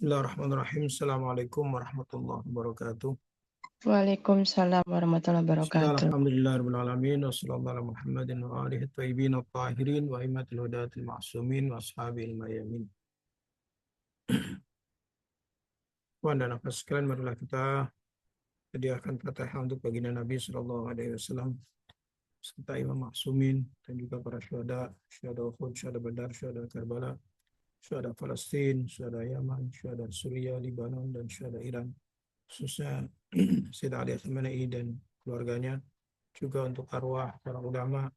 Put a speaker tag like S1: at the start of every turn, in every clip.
S1: Bismillahirrahmanirrahim. Assalamualaikum warahmatullahi wabarakatuh.
S2: Waalaikumsalam warahmatullahi wabarakatuh.
S1: Bismillahirrahmanirrahim. Wassallallahu ala Muhammadin wa alihi thayyibin at-tahirin wa immatil hudatil ma'sumin wa ashabil mayamin. Puan dan nafas sekalian, marilah kita sediakan Fatihah untuk baginda Nabi sallallahu alaihi wasallam serta Imam Ma'sumin dan juga para syuhada, syuhada Uhud, syuhada Badar, syuhada Karbala, syuhada Palestin, syuhada Yaman, syuhada Suriah, Libanon, dan syuhada Iran. Khususnya Sayyid Ali Khamenei dan keluarganya, juga untuk arwah para ulama,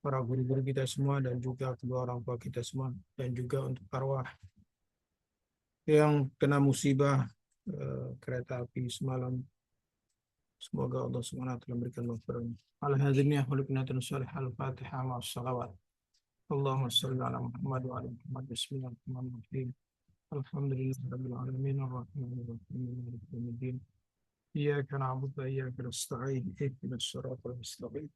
S1: para guru-guru kita semua, dan juga kedua orang tua kita semua, dan juga untuk arwah yang kena musibah kereta api semalam. Semoga Allah SWT memberikan maghfirah. Al-Hadziniyah waliknatin salih al-Fatihah ma'as-salawat. Allahumma salli ala Muhammad wa ala Muhammad. Bismillahirrahmanirrahim. Alhamdulillahirabbil alamin arrahmanir rahim maliki yaumiddin. Iyyaka na'budu wa iyyaka nasta'in ihdinas siratal mustaqim.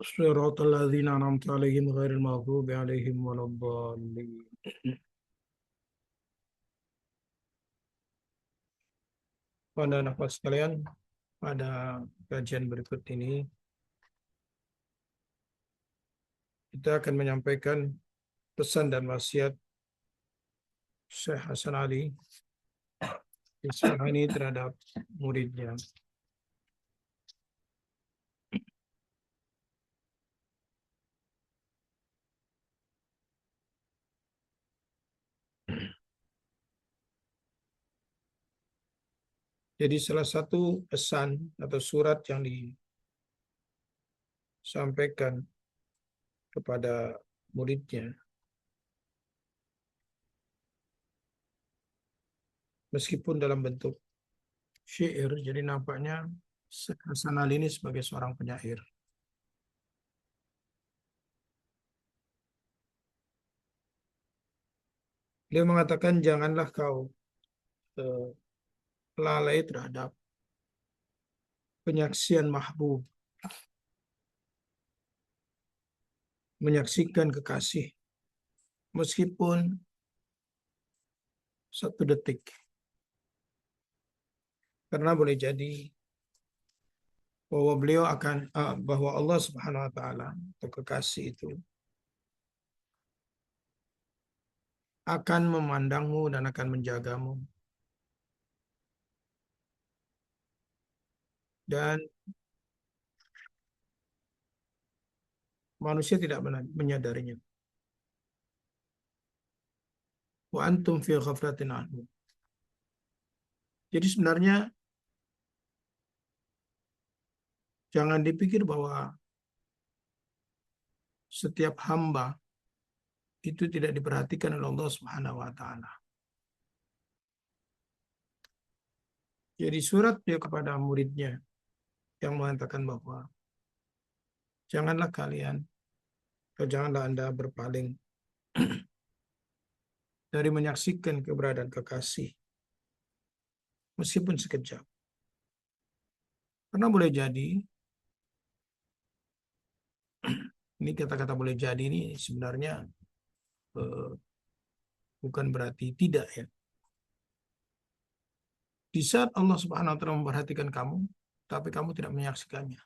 S1: Siratal ladzina an'amta 'alaihim ghairil maghdubi 'alaihim waladdallin. Pada nafas sekalian, pada kajian berikut ini kita akan menyampaikan pesan dan wasiat Syekh Hasan Ali Isfahani terhadap muridnya. Jadi salah satu pesan atau surat yang disampaikan kepada muridnya, meskipun dalam bentuk syair, jadi nampaknya Hasan Ali ini sebagai seorang penyair. Dia mengatakan, janganlah kau lalai terhadap penyaksian mahbub, menyaksikan kekasih, meskipun satu detik. Karena boleh jadi bahwa Allah Subhanahu wa taala atau kekasih itu akan memandangmu dan akan menjagamu. Dan manusia tidak menyadarinya. Wa antum fi ghaflatin anhu. Jadi sebenarnya jangan dipikir bahwa setiap hamba itu tidak diperhatikan oleh Allah Subhanahu wa taala. Jadi surat dia kepada muridnya yang mengatakan bahwa janganlah Anda berpaling dari menyaksikan keberadaan kekasih meskipun sekejap. Karena boleh jadi, ini kata-kata boleh jadi ini sebenarnya bukan berarti tidak ya. Di saat Allah Subhanahu wa taala memperhatikan kamu, tapi kamu tidak menyaksikannya.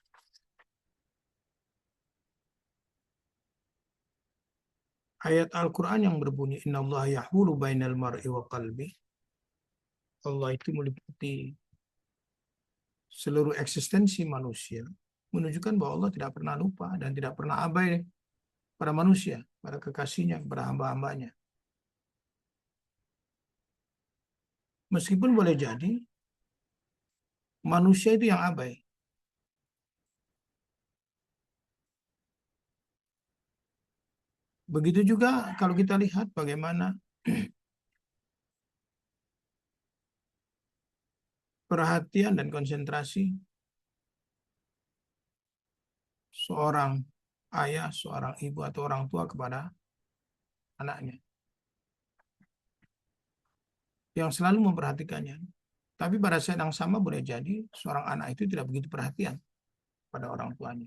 S1: Ayat Al-Quran yang berbunyi, Innallaha yahulu bainal mar'i wa qalbi. Allah itu meliputi seluruh eksistensi manusia, menunjukkan bahwa Allah tidak pernah lupa dan tidak pernah abai pada manusia, pada kekasihnya, pada hamba-hambanya. Meskipun boleh jadi manusia itu yang abai. Begitu juga kalau kita lihat bagaimana perhatian dan konsentrasi seorang ayah, seorang ibu atau orang tua kepada anaknya, yang selalu memperhatikannya. Tapi pada saat yang sama boleh jadi seorang anak itu tidak begitu perhatian pada orang tuanya.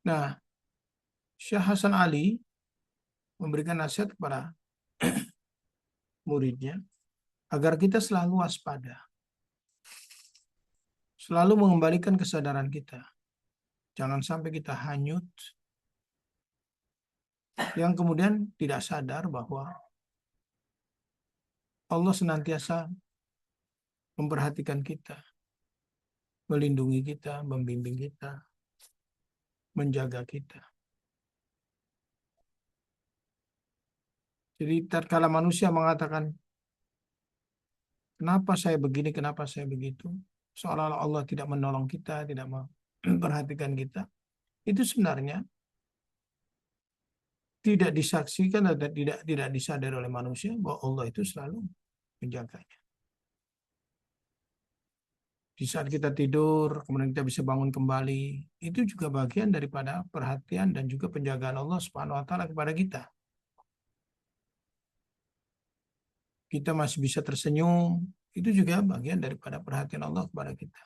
S1: Nah, Syekh Hasan Ali memberikan nasihat kepada muridnya agar kita selalu waspada, selalu mengembalikan kesadaran kita. Jangan sampai kita hanyut yang kemudian tidak sadar bahwa Allah senantiasa memperhatikan kita, melindungi kita, membimbing kita, menjaga kita. Jadi tatkala manusia mengatakan, kenapa saya begini, kenapa saya begitu, seolah-olah Allah tidak menolong kita, tidak memperhatikan kita, itu sebenarnya tidak disaksikan atau tidak disadari oleh manusia bahwa Allah itu selalu menjaganya. Di saat kita tidur, kemudian kita bisa bangun kembali, itu juga bagian daripada perhatian dan juga penjagaan Allah Subhanahu wa taala kepada kita. Kita masih bisa tersenyum, itu juga bagian daripada perhatian Allah kepada kita.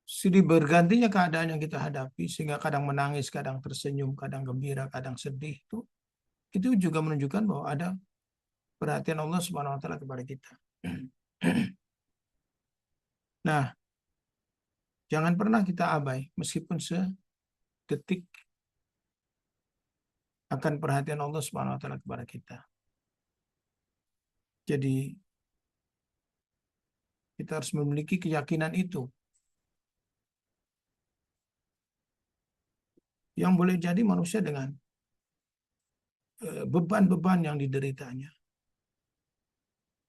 S1: Jadi bergantinya keadaan yang kita hadapi, sehingga kadang menangis, kadang tersenyum, kadang gembira, kadang sedih, itu juga menunjukkan bahwa ada perhatian Allah Subhanahu wa taala kepada kita. Nah, jangan pernah kita abai meskipun sedetik akan perhatian Allah Subhanahu wa taala kepada kita. Jadi kita harus memiliki keyakinan itu. Yang boleh jadi manusia dengan beban-beban yang dideritanya.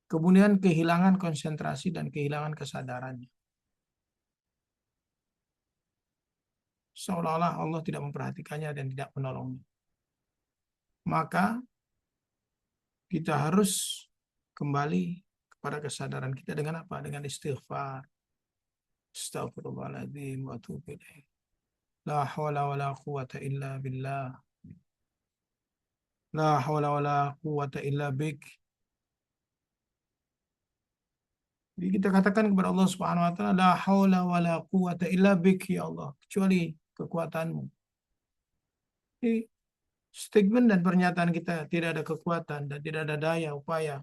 S1: Kemudian kehilangan konsentrasi dan kehilangan kesadarannya. Seolah-olah Allah tidak memperhatikannya dan tidak menolongnya. Maka kita harus kembali kepada kesadaran kita dengan apa? Dengan istighfar. Astagfirullahaladzim wa atubu ilaih. La hawla wa la quwata illa billah. La hawla wa la quwata illa bik. Jadi kita katakan kepada Allah Subhanahu wa taala, la haula wa la quwata illa bik ya Allah, kecuali kekuatanmu. Jadi statement dan pernyataan kita tidak ada kekuatan dan tidak ada daya upaya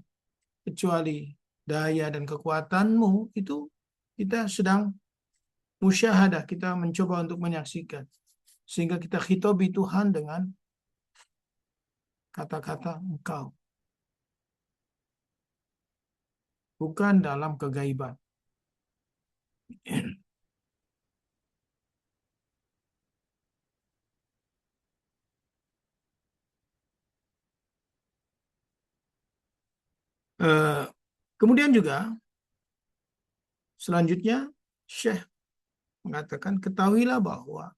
S1: kecuali daya dan kekuatanmu, itu kita sedang musyahadah, kita mencoba untuk menyaksikan. Sehingga kita khitobi Tuhan dengan kata-kata engkau. Bukan dalam kegaiban. Kemudian juga selanjutnya Syekh mengatakan, ketahuilah bahwa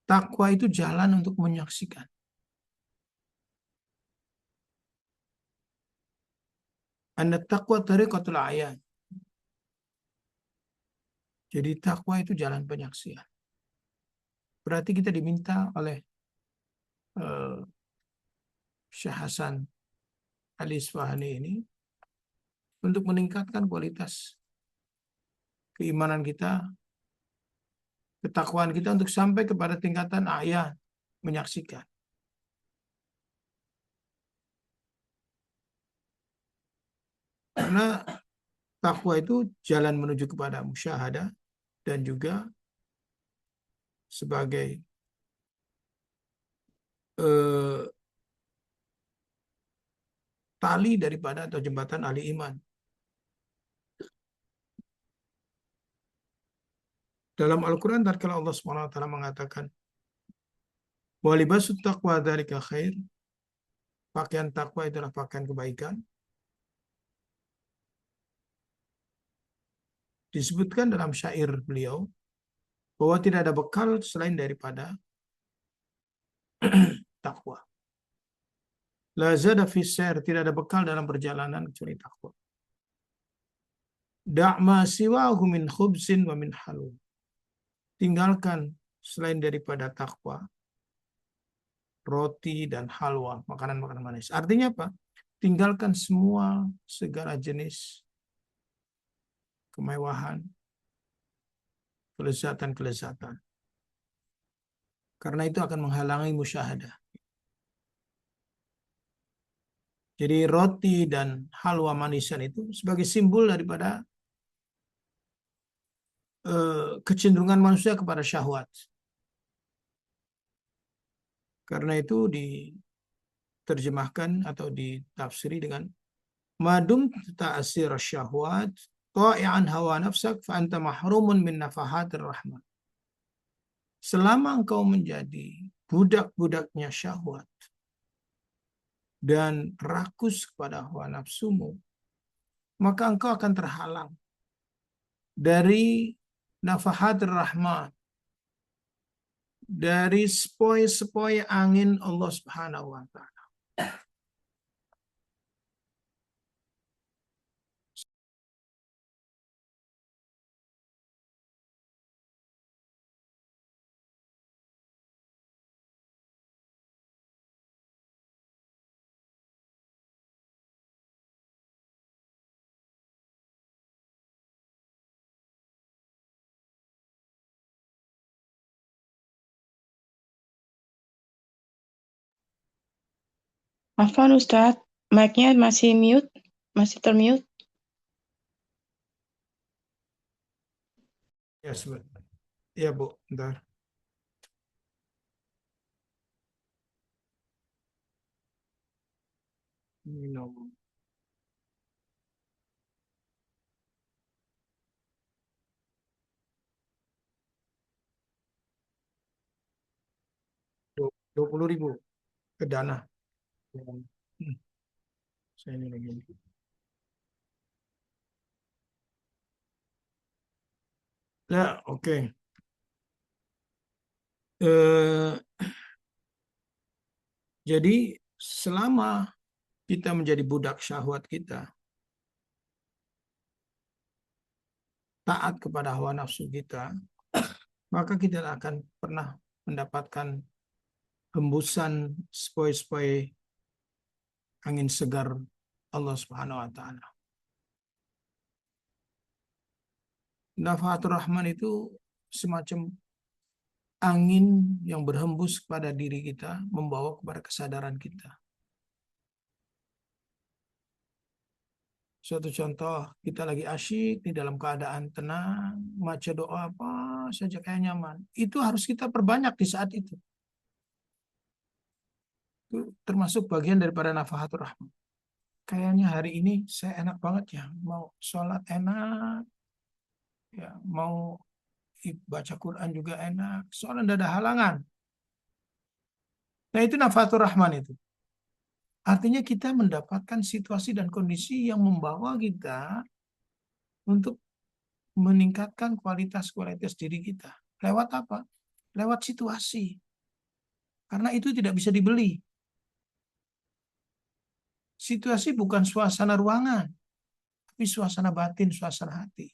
S1: takwa itu jalan untuk menyaksikan. Anda takwa tariqatul ayan. Jadi takwa itu jalan penyaksian. Berarti kita diminta oleh Syekh Hasan Ali Isfahani ini untuk meningkatkan kualitas keimanan kita, ketakwaan kita untuk sampai kepada tingkatan ayan, menyaksikan. Karena takwa itu jalan menuju kepada musyahadah dan juga sebagai tali daripada atau jembatan ahli iman. Dalam Al-Quran, tatkala Allah SWT mengatakan, wa libasut taqwa dzalika khair, pakaian takwa itulah pakaian kebaikan. Disebutkan dalam syair beliau bahwa tidak ada bekal selain daripada takwa. La zada fi syair, tidak ada bekal dalam perjalanan kecuali takwa. Da'ma siwahu min khubsin wa min halu. Tinggalkan selain daripada takwa, roti dan halwa, makanan-makanan manis. Artinya apa? Tinggalkan semua segala jenis kemewahan, kelezatan-kelezatan. Karena itu akan menghalangi musyahadah. Jadi roti dan halwa manisan itu sebagai simbol daripada kecenderungan manusia kepada syahwat. Karena itu diterjemahkan atau ditafsiri dengan madum ta'asir syahwat ta'i'an hawa nafsak fa anta mahrumun min nafahatir rahman. Selama engkau menjadi budak-budaknya syahwat dan rakus kepada hawa nafsumu, maka engkau akan terhalang dari nafahatir rahman, dari sepoi-sepoi angin Allah Subhanahu wa taala.
S2: Afwan Ustadz, mic-nya masih mute, masih termute.
S1: Ya, sebentar. Ya, Bu, bentar. Minum. Dua 20.000 ke dana. Hmm, saya ini lagi. Ya, oke. Jadi selama kita menjadi budak syahwat kita, taat kepada hawa nafsu kita, maka kita akan pernah mendapatkan hembusan sepoi-sepoi angin segar Allah Subhanahu wa taala. Nafahatur Rahman itu semacam angin yang berhembus kepada diri kita, membawa kepada kesadaran kita. Suatu contoh, kita lagi asyik di dalam keadaan tenang, baca doa apa saja kayak nyaman. Itu harus kita perbanyak di saat itu. Itu termasuk bagian daripada nafahatur rahman. Kayaknya hari ini saya enak banget ya, mau sholat enak, ya mau baca Quran juga enak, soalnya tidak ada halangan. Nah itu nafahatur rahman itu. Artinya kita mendapatkan situasi dan kondisi yang membawa kita untuk meningkatkan kualitas diri kita. Lewat apa? Lewat situasi. Karena itu tidak bisa dibeli. Situasi bukan suasana ruangan, tapi suasana batin, suasana hati.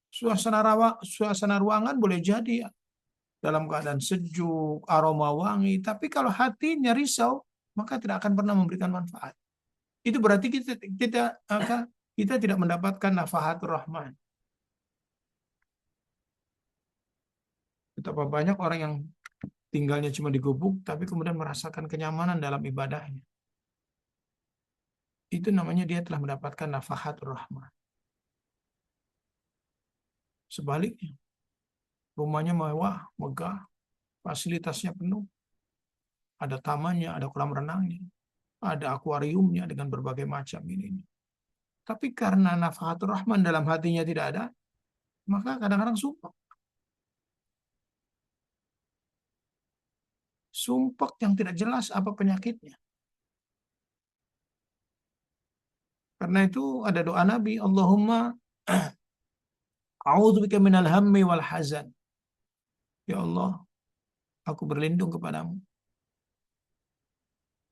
S1: Suasana ruangan boleh jadi dalam keadaan sejuk, aroma wangi, tapi kalau hatinya risau, maka tidak akan pernah memberikan manfaat. Itu berarti kita tidak mendapatkan nafahatur rahman. Betapa banyak orang yang tinggalnya cuma di gubuk, tapi kemudian merasakan kenyamanan dalam ibadahnya. Itu namanya dia telah mendapatkan nafahatur rahman. Sebaliknya, rumahnya mewah, megah, fasilitasnya penuh, ada tamannya, ada kolam renangnya, ada akuariumnya dengan berbagai macam ini. Tapi karena nafahatur rahman dalam hatinya tidak ada, maka kadang-kadang sumpek. Sumpek yang tidak jelas apa penyakitnya. Karena itu ada doa Nabi, Allahumma a'udzubika minal hammi wal hazan. Ya Allah, aku berlindung kepadamu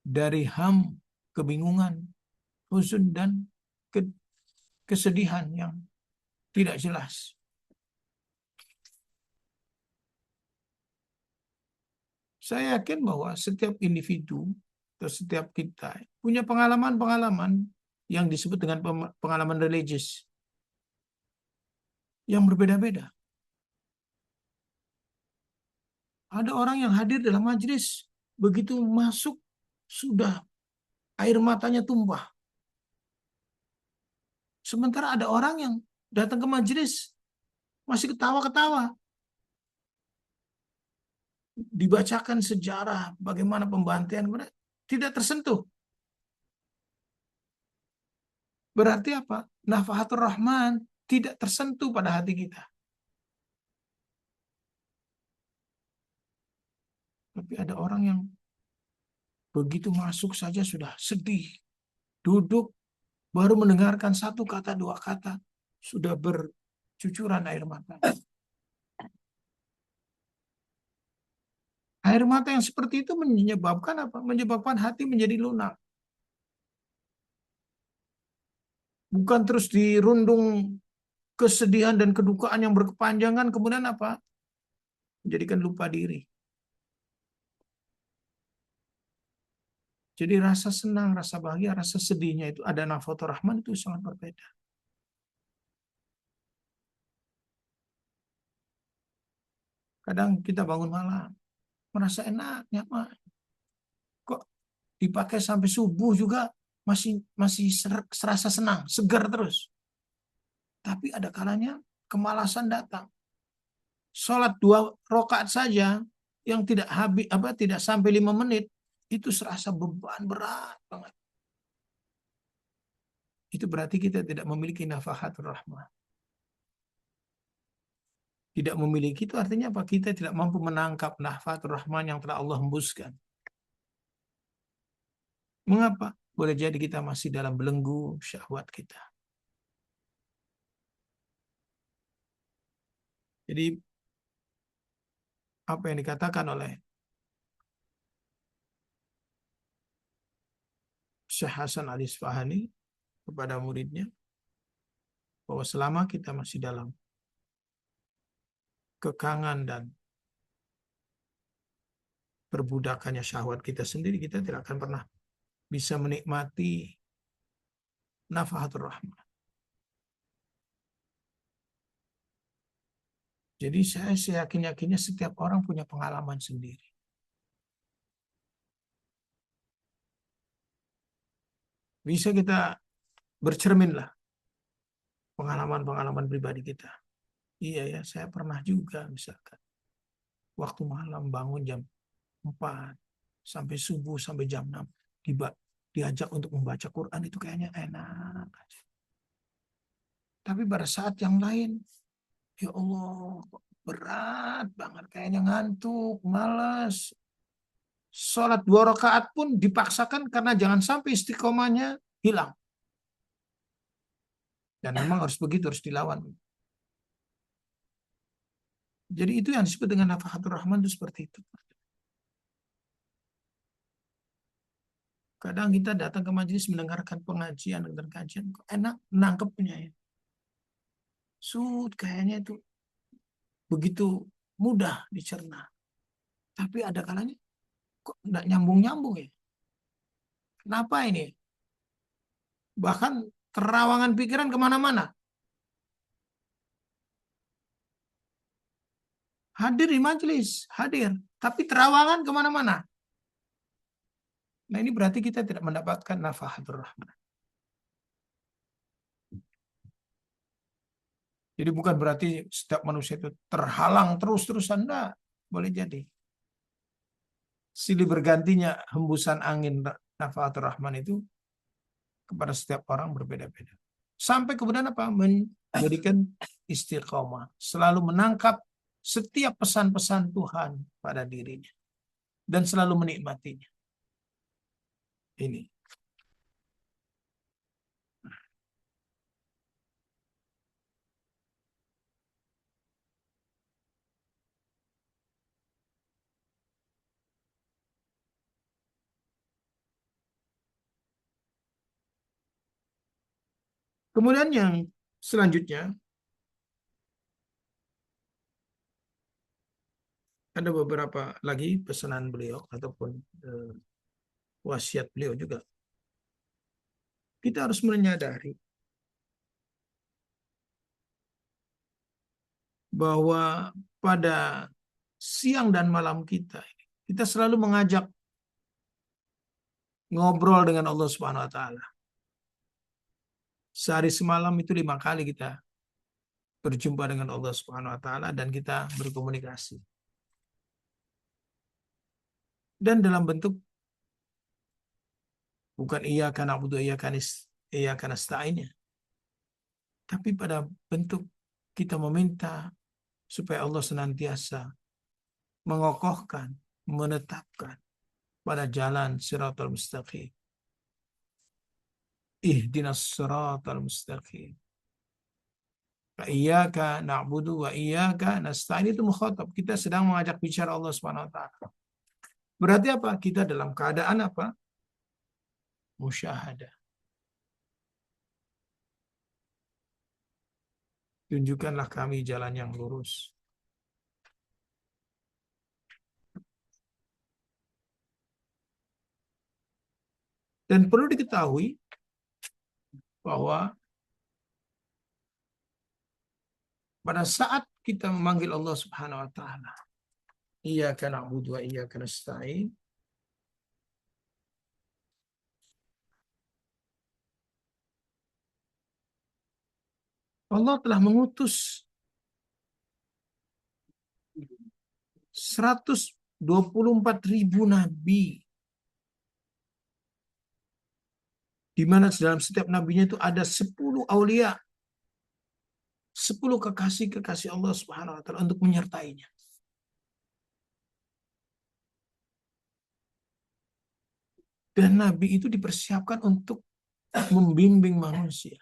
S1: dari ham, kebingungan, huzun, dan kesedihan yang tidak jelas. Saya yakin bahwa setiap individu atau setiap kita punya pengalaman-pengalaman yang disebut dengan pengalaman religius. yang berbeda-beda. Ada orang yang hadir dalam majelis, begitu masuk sudah air matanya tumpah. Sementara ada orang yang datang ke majelis masih ketawa-ketawa. Dibacakan sejarah bagaimana pembantaian mereka, tidak tersentuh. Berarti apa? Nafahatur Rahman tidak tersentuh pada hati kita. Tapi ada orang yang begitu masuk saja sudah sedih. Duduk, baru mendengarkan satu kata, dua kata, sudah bercucuran air mata. Air mata yang seperti itu menyebabkan apa? Menyebabkan hati menjadi lunak. Bukan terus dirundung kesedihan dan kedukaan yang berkepanjangan, kemudian apa? Menjadikan lupa diri. Jadi rasa senang, rasa bahagia, rasa sedihnya itu ada nafahatur Rahman itu sangat berbeda. Kadang kita bangun malam, merasa enak, nyaman. Kok dipakai sampai subuh juga masih masih serasa senang, segar terus. Tapi ada kalanya kemalasan datang. Sholat 2 rakaat saja yang tidak habis tidak sampai 5 menit itu serasa beban berat banget. Itu berarti kita tidak memiliki nafahatur Rahman. Tidak memiliki itu artinya apa? Kita tidak mampu menangkap nafahatur Rahman yang telah Allah hembuskan. Mengapa? Boleh jadi kita masih dalam belenggu syahwat kita. Jadi apa yang dikatakan oleh Syekh Hasan Al-Isfahani kepada muridnya, bahwa selama kita masih dalam kekangan dan perbudakannya syahwat kita sendiri, kita tidak akan pernah bisa menikmati nafahatur Rahman. Jadi saya yakin-yakinnya setiap orang punya pengalaman sendiri. Bisa kita bercerminlah pengalaman-pengalaman pribadi kita. Iya ya, saya pernah juga misalkan. Waktu malam bangun jam 4 sampai subuh sampai jam 6 diajak untuk membaca Quran itu kayaknya enak. Tapi pada saat yang lain, ya Allah, berat banget, kayaknya ngantuk, malas. Sholat 2 rakaat pun dipaksakan karena jangan sampai istiqomahnya hilang. Dan memang harus begitu, harus dilawan. Jadi itu yang disebut dengan nafahatur Rahman itu seperti itu. Kadang kita datang ke majelis mendengarkan pengajian dan kajian, kok enak nangkepnya ya. Kayaknya itu begitu mudah dicerna. Tapi ada kalanya kok nggak nyambung-nyambung ya. Kenapa ini? Bahkan terawangan pikiran kemana-mana. Hadir di majelis, hadir. Tapi terawangan kemana-mana. Nah ini berarti kita tidak mendapatkan nafahatur Rahman. Jadi bukan berarti setiap manusia itu terhalang terus-terusan. Enggak. Boleh jadi. Silih bergantinya hembusan angin nafahatur Rahman itu kepada setiap orang berbeda-beda. Sampai kemudian apa? Menjadikan istiqomah. Selalu menangkap setiap pesan-pesan Tuhan pada dirinya. Dan selalu menikmatinya. Ini. Kemudian yang selanjutnya, ada beberapa lagi pesanan beliau ataupun wasiat beliau juga. Kita harus menyadari bahwa pada siang dan malam kita selalu mengajak ngobrol dengan Allah Subhanahu wa taala. Sehari semalam itu 5 kali kita berjumpa dengan Allah Subhanahu wa taala dan kita berkomunikasi. Dan dalam bentuk bukan iyyaka na'budu wa iyyaka nasta'in, tapi pada bentuk kita meminta supaya Allah senantiasa mengokohkan, menetapkan pada jalan siratal mustaqim. Ihdinas siratal mustaqim. Iyyaka na'budu wa iyyaka nasta'in, itu mukhatab. Kita sedang mengajak bicara Allah Subhanahu wa taala. Berarti apa? Kita dalam keadaan apa? Musyahadah. Tunjukkanlah kami jalan yang lurus. Dan perlu diketahui bahwa pada saat kita memanggil Allah Subhanahu wa taala, iyyaka na'budu wa iyyaka nasta'in, Allah telah mengutus 124.000 nabi, di mana dalam setiap nabinya itu ada 10 aulia, 10 kekasih-kekasih Allah Subhanahu wa taala untuk menyertainya. Dan nabi itu dipersiapkan untuk membimbing manusia.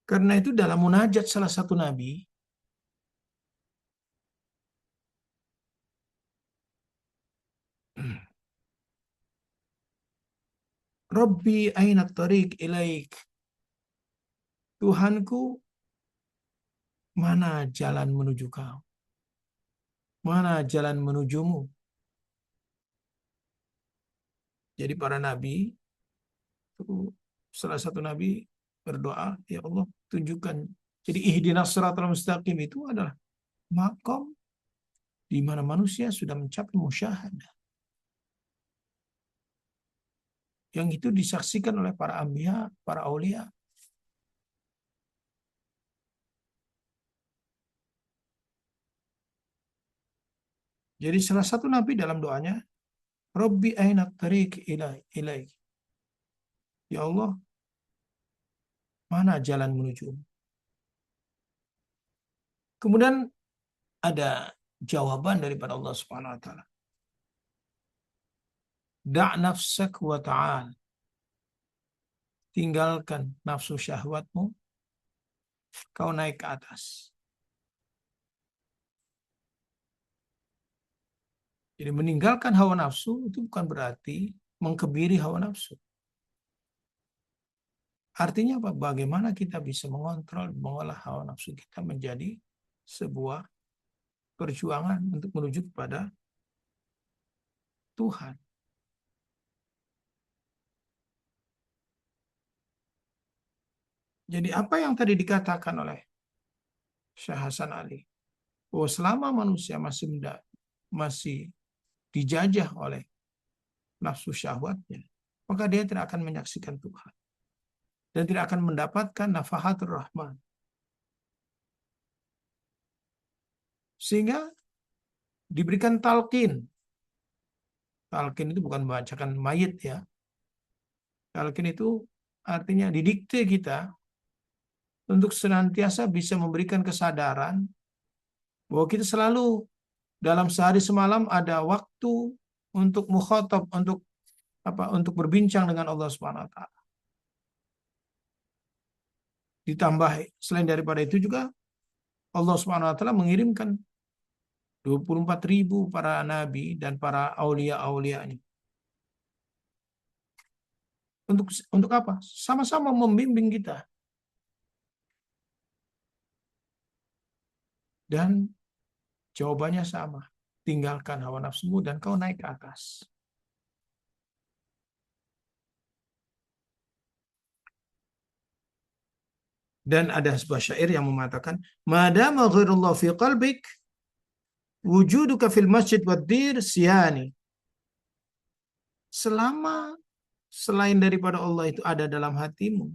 S1: Karena itu dalam munajat salah satu nabi, Rabbi aina tariq ilaik, Tuhanku, mana jalan menuju kau? Mana jalan menujumu? Jadi para nabi, salah satu nabi berdoa, ya Allah tunjukkan. Jadi ihdinas siratal mustaqim itu adalah makom di mana manusia sudah mencapai musyahadah. Yang itu disaksikan oleh para anbiya, para aulia. Jadi salah satu nabi dalam doanya, Rabbi aina tariq ilaik. Ya Allah, mana jalan menuju? Kemudian ada jawaban daripada Allah Subhanahu wa taala. Da' nafsak wa ta'al. Tinggalkan nafsu syahwatmu, kau naik ke atas. Jadi meninggalkan hawa nafsu itu bukan berarti mengkebiri hawa nafsu. Artinya apa? Bagaimana kita bisa mengontrol, mengolah hawa nafsu kita menjadi sebuah perjuangan untuk menuju kepada Tuhan. Jadi apa yang tadi dikatakan oleh Syekh Hasan Ali, bahwa selama manusia masih dijajah oleh nafsu syahwatnya, maka dia tidak akan menyaksikan Tuhan dan tidak akan mendapatkan nafahatur rahman. Sehingga diberikan talqin. Talqin itu bukan membacakan mayit ya. Talqin itu artinya didikte kita untuk senantiasa bisa memberikan kesadaran bahwa kita selalu dalam sehari semalam ada waktu untuk mukhatab, untuk berbincang dengan Allah Subhanahu wa taala. Ditambah selain daripada itu juga Allah Subhanahu wa taala mengirimkan 24.000 para nabi dan para aulia-aulianya. Untuk apa? Sama-sama membimbing kita. Dan jawabannya sama. Tinggalkan hawa nafsumu dan kau naik ke atas. Dan ada sebuah syair yang mengatakan, madama ghairullah fi qalbik, wujuduka fil masjid wad dir siyani. Selama selain daripada Allah itu ada dalam hatimu,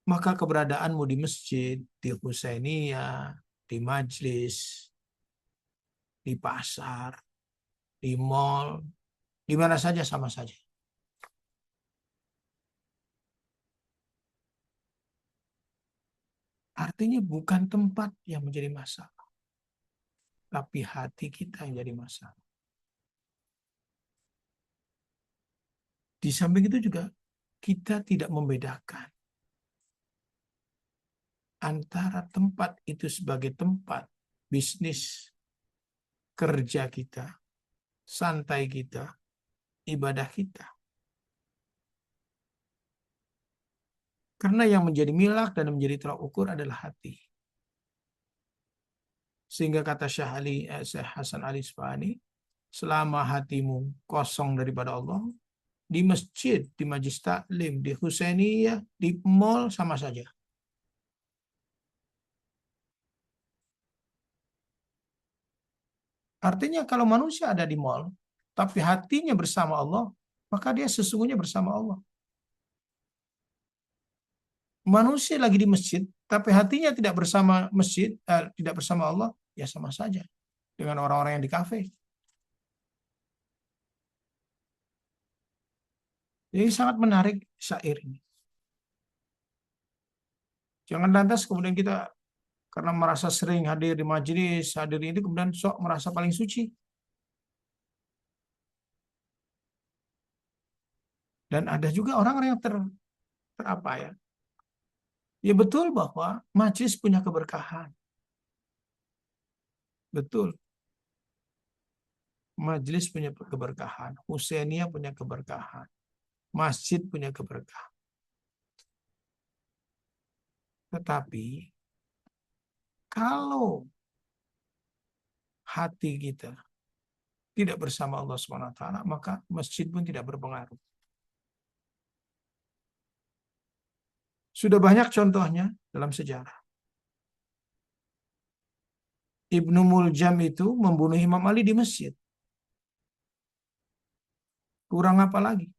S1: maka keberadaanmu di masjid, di Husainiyah, di majlis, di pasar, di mall, di mana saja sama saja. Artinya bukan tempat yang menjadi masalah, tapi hati kita yang jadi masalah. Di samping itu juga kita tidak membedakan antara tempat itu sebagai tempat bisnis, kerja kita, santai kita, ibadah kita. Karena yang menjadi milak dan menjadi tolak ukur adalah hati. Sehingga kata Syekh Hasan Ali Isfahani, selama hatimu kosong daripada Allah, di masjid, di majlis taklim, di Husainiyah, di mall sama saja. Artinya kalau manusia ada di mall, tapi hatinya bersama Allah, maka dia sesungguhnya bersama Allah. Manusia lagi di masjid, tapi hatinya tidak bersama masjid, tidak bersama Allah, ya sama saja dengan orang-orang yang di kafe. Jadi sangat menarik syair ini. Jangan lantas kemudian kita karena merasa sering hadir di majelis, hadir ini kemudian sok merasa paling suci. Dan ada juga orang-orang yang terapa ya. Ya betul bahwa majelis punya keberkahan. Betul. Majelis punya keberkahan. Husainiyah punya keberkahan. Masjid punya keberkahan. Tetapi kalau hati kita tidak bersama Allah SWT, maka masjid pun tidak berpengaruh. Sudah banyak contohnya dalam sejarah. Ibnu Muljam itu membunuh Imam Ali di masjid. Kurang apa lagi?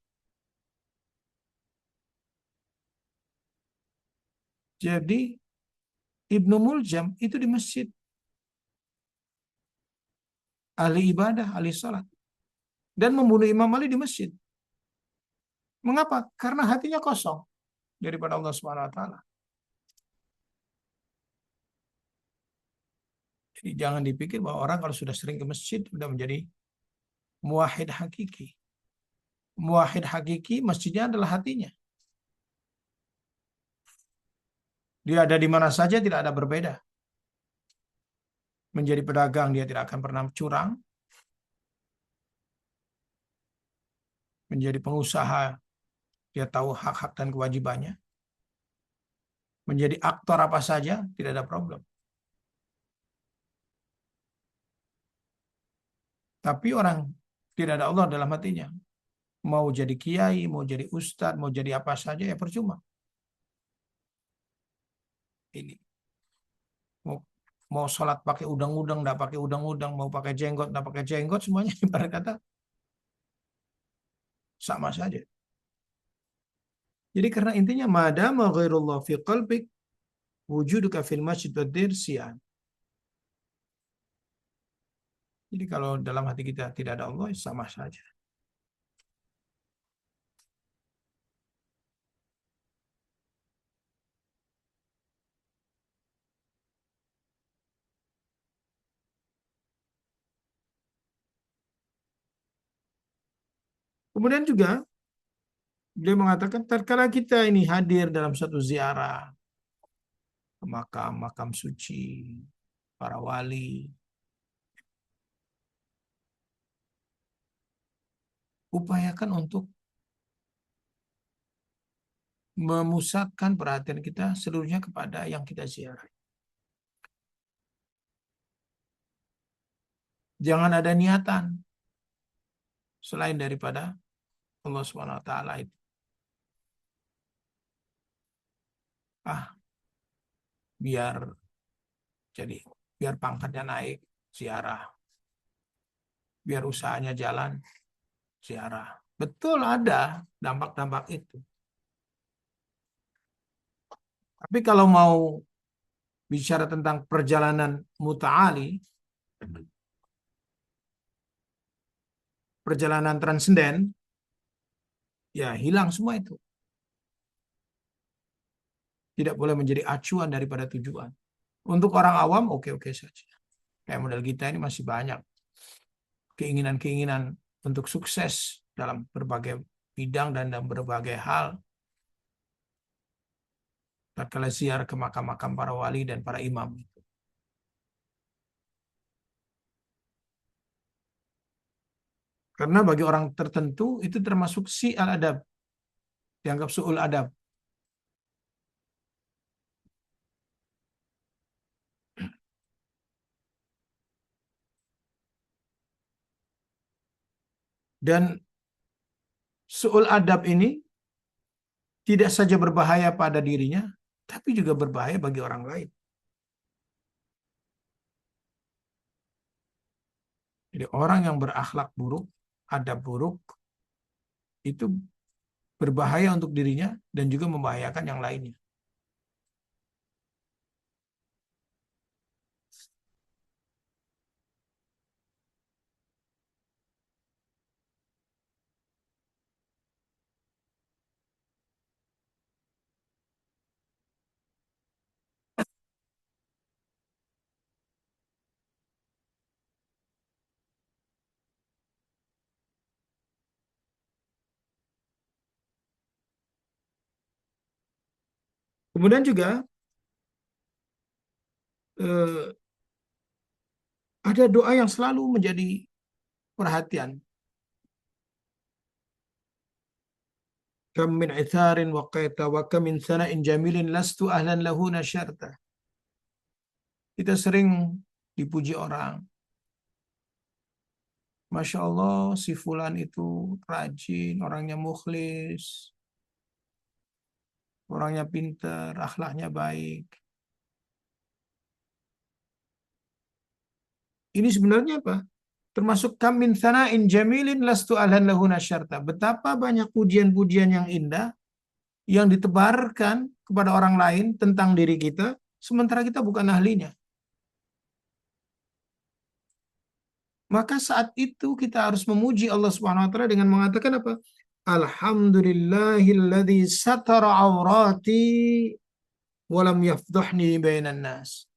S1: Jadi Ibnu Muljam itu di masjid. Ahli ibadah, ahli salat. Dan membunuh Imam Ali di masjid. Mengapa? Karena hatinya kosong daripada Allah Subhanahu wa taala. Jadi jangan dipikir bahwa orang kalau sudah sering ke masjid sudah menjadi muwahhid hakiki. Muwahhid hakiki masjidnya adalah hatinya. Dia ada di mana saja tidak ada berbeda. Menjadi pedagang dia tidak akan pernah curang. Menjadi pengusaha dia tahu hak-hak dan kewajibannya. Menjadi aktor apa saja tidak ada problem. Tapi orang tidak ada Allah dalam hatinya. Mau jadi kiai, mau jadi ustadz, mau jadi apa saja ya percuma. Ini mau mau sholat pakai udang-udang, nggak pakai udang-udang, mau pakai jenggot, nggak pakai jenggot, semuanya ibarat kata sama saja. Jadi karena intinya madama ghairullah fi qalbik wujuduka fil masjid wadir sian. Jadi kalau dalam hati kita tidak ada Allah sama saja. Kemudian juga dia mengatakan tatkala kita ini hadir dalam satu ziarah ke makam-makam suci, para wali, upayakan untuk memusatkan perhatian kita seluruhnya kepada yang kita ziarah. Jangan ada niatan selain daripada Allah Subhanahu wa taala itu. Ah, biar biar pangkatnya naik, ziarah. Biar usahanya jalan, ziarah. Betul ada dampak-dampak itu. Tapi kalau mau bicara tentang perjalanan muta'ali, perjalanan transenden, ya hilang semua itu. Tidak boleh menjadi acuan daripada tujuan. Untuk orang awam, oke-oke saja. Kayak model kita ini masih banyak keinginan-keinginan untuk sukses dalam berbagai bidang dan dalam berbagai hal. Tatkala ziarah ke makam-makam para wali dan para imam. Karena bagi orang tertentu itu termasuk si al-adab. Dianggap su'ul adab. Dan su'ul adab ini tidak saja berbahaya pada dirinya, tapi juga berbahaya bagi orang lain. Jadi orang yang berakhlak buruk, adab buruk, itu berbahaya untuk dirinya dan juga membahayakan yang lainnya. Kemudian juga eh, ada doa yang selalu menjadi perhatian. Kam min itharin waqaita wa kam min sana'in jamilin lastu ahlan lahu nasyarta. Kita sering dipuji orang. Masya Allah, si fulan itu rajin, orangnya mukhlis, orangnya pintar, akhlaknya baik. Ini sebenarnya apa? Termasuk kam min sana'in jamilin lastu ahlan lahu nasyarta. Betapa banyak pujian-pujian yang indah yang ditebarkan kepada orang lain tentang diri kita, sementara kita bukan ahlinya. Maka saat itu kita harus memuji Allah Subhanahu wa taala dengan mengatakan apa? Alhamdulillahilladzi satara aurati wa lam yafdhahni bainan nas.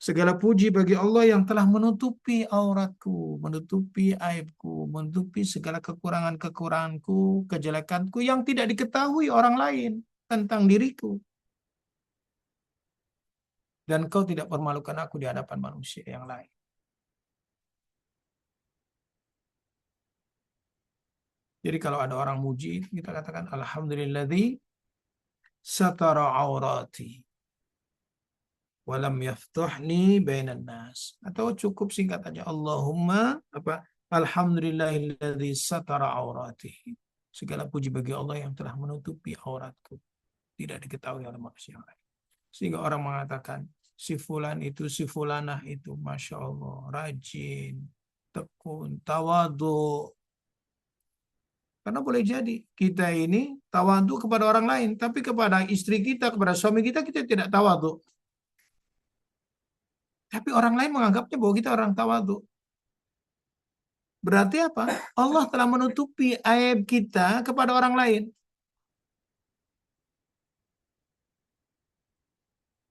S1: Segala puji bagi Allah yang telah menutupi auratku, menutupi aibku, menutupi segala kekurangan-kekuranganku, kejelekanku yang tidak diketahui orang lain tentang diriku. Dan kau tidak permalukan aku di hadapan manusia yang lain. Jadi kalau ada orang muji, kita katakan alhamdulilladzi satara aurati walam yaftuhni bainan nas. Atau cukup singkat aja Allahumma apa alhamdulillahilladzi satara aurati. Segala puji bagi Allah yang telah menutupi auratku, tidak diketahui oleh manusia lain. Sehingga orang mengatakan si fulan itu, si fulanah itu, masya Allah, rajin, tekun, tawadhu. Karena boleh jadi kita ini tawadhu kepada orang lain, tapi kepada istri kita, kepada suami kita, kita tidak tawadhu. Tapi orang lain menganggapnya bahwa kita orang tawadhu. Berarti apa? Allah telah menutupi aib kita kepada orang lain.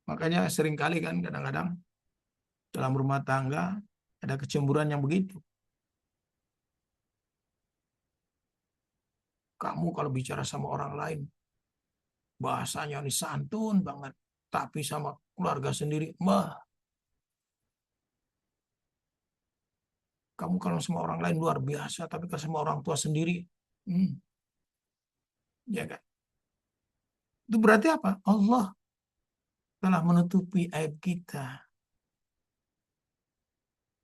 S1: Makanya seringkali kan kadang-kadang dalam rumah tangga ada kecemburuan yang begitu. Kamu kalau bicara sama orang lain, bahasanya ini santun banget. Tapi sama keluarga sendiri, kamu kalau sama orang lain luar biasa, tapi kalau sama orang tua sendiri, ya kan? Itu berarti apa? Allah telah menutupi aib kita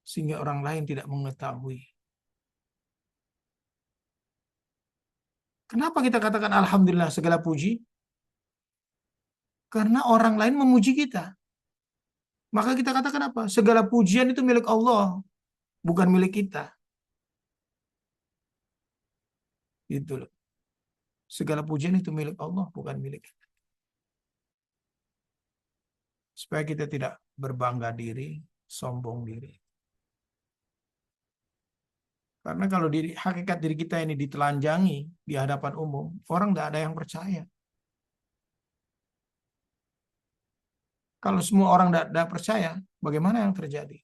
S1: sehingga orang lain tidak mengetahui. Kenapa kita katakan alhamdulillah segala puji? Karena orang lain memuji kita. Maka kita katakan apa? Segala pujian itu milik Allah, bukan milik kita. Gitu loh. Segala pujian itu milik Allah, bukan milik kita. Supaya kita tidak berbangga diri, sombong diri. Karena kalau hakikat diri kita ini ditelanjangi di hadapan umum, orang tidak ada yang percaya. Kalau semua orang tidak percaya, bagaimana yang terjadi?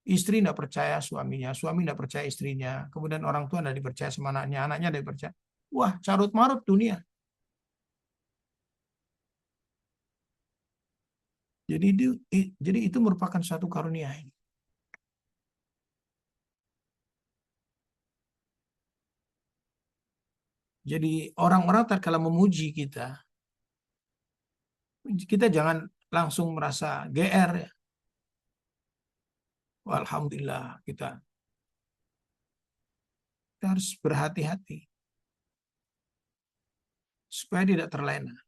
S1: Istri tidak percaya suaminya, suami tidak percaya istrinya, kemudian orang tua tidak dipercaya sama anaknya, anaknya tidak dipercaya. Wah, carut marut dunia. Jadi itu merupakan suatu karunia ini. Jadi orang-orang tatkala memuji kita jangan langsung merasa GR ya. Alhamdulillah kita harus berhati-hati supaya tidak terlena.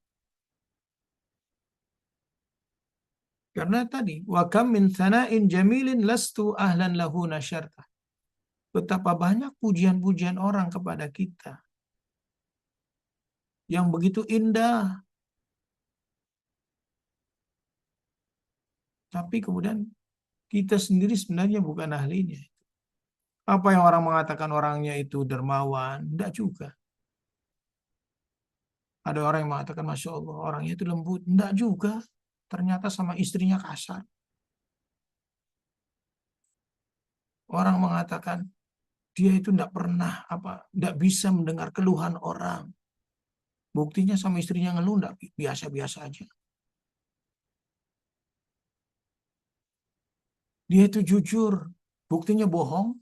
S1: Karena tadi wa kam min thana'in jamilin lastu ahlan lahu nasyarta. Betapa banyak pujian-pujian orang kepada kita yang begitu indah, tapi kemudian kita sendiri sebenarnya bukan ahlinya. Apa yang orang mengatakan orangnya itu dermawan, enggak juga. Ada orang yang mengatakan Masya Allah orangnya itu lembut, enggak juga. Ternyata sama istrinya kasar. Orang mengatakan dia itu enggak bisa mendengar keluhan orang. Buktinya sama istrinya ngeluh enggak biasa-biasa aja. Dia itu jujur, buktinya bohong.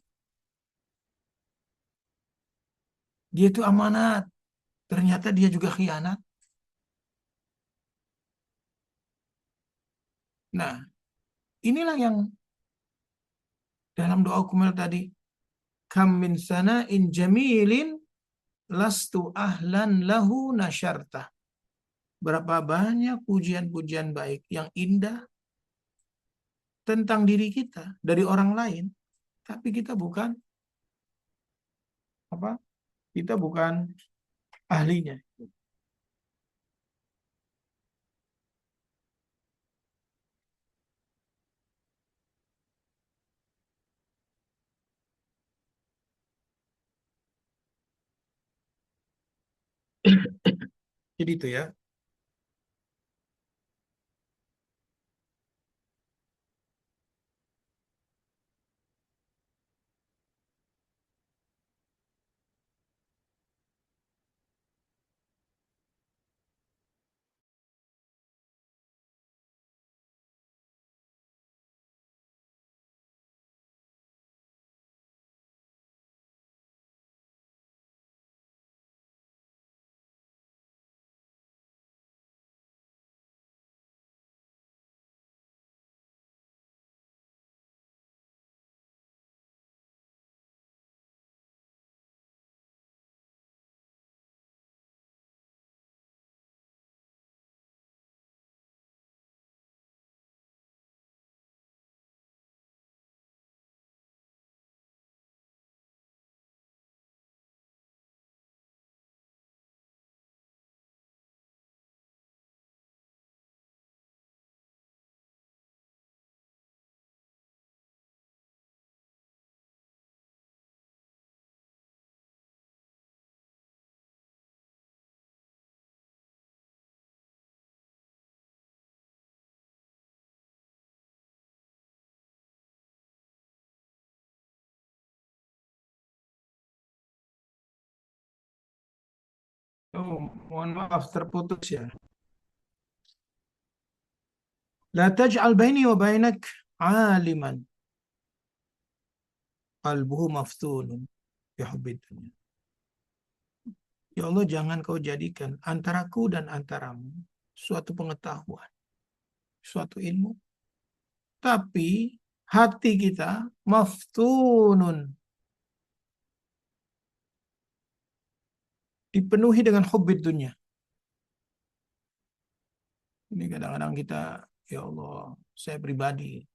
S1: Dia itu amanat, ternyata dia juga khianat. Nah, inilah yang dalam doa kumel tadi, kam min sana'in jamilin lastu ahlan lahu nasyarta. Berapa banyak pujian-pujian baik yang indah tentang diri kita dari orang lain, tapi kita bukan apa? Kita bukan ahlinya. Jadi itu ya. Oh, mohon maaf terputus ya. La taj'al baini wa bainak aliman qalbuhu maftunun bi hubbid dunya. Ya Allah, jangan kau jadikan antaraku dan antaramu suatu pengetahuan, suatu ilmu, tapi hati kita maftunun, dipenuhi dengan hubbid dunya. Ini kadang-kadang kita, ya Allah, saya pribadi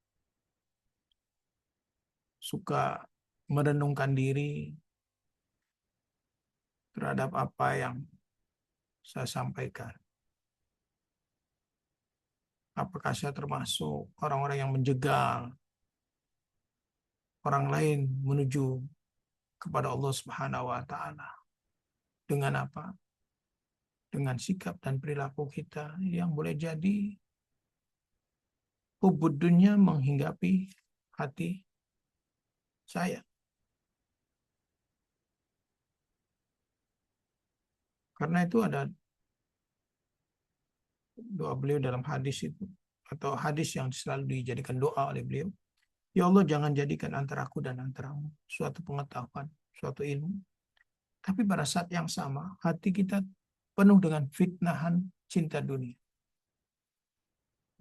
S1: suka merenungkan diri terhadap apa yang saya sampaikan. Apakah saya termasuk orang-orang yang menjegal orang lain menuju kepada Allah Subhanahu wa taala dengan apa? Dengan sikap dan perilaku kita yang boleh jadi hubud dunya menghinggapi hati saya. Karena itu ada doa beliau dalam hadis itu, atau hadis yang selalu dijadikan doa oleh beliau. Ya Allah, jangan jadikan antara aku dan antaramu suatu pengetahuan, suatu ilmu. Tapi pada saat yang sama, hati kita penuh dengan fitnahan cinta dunia.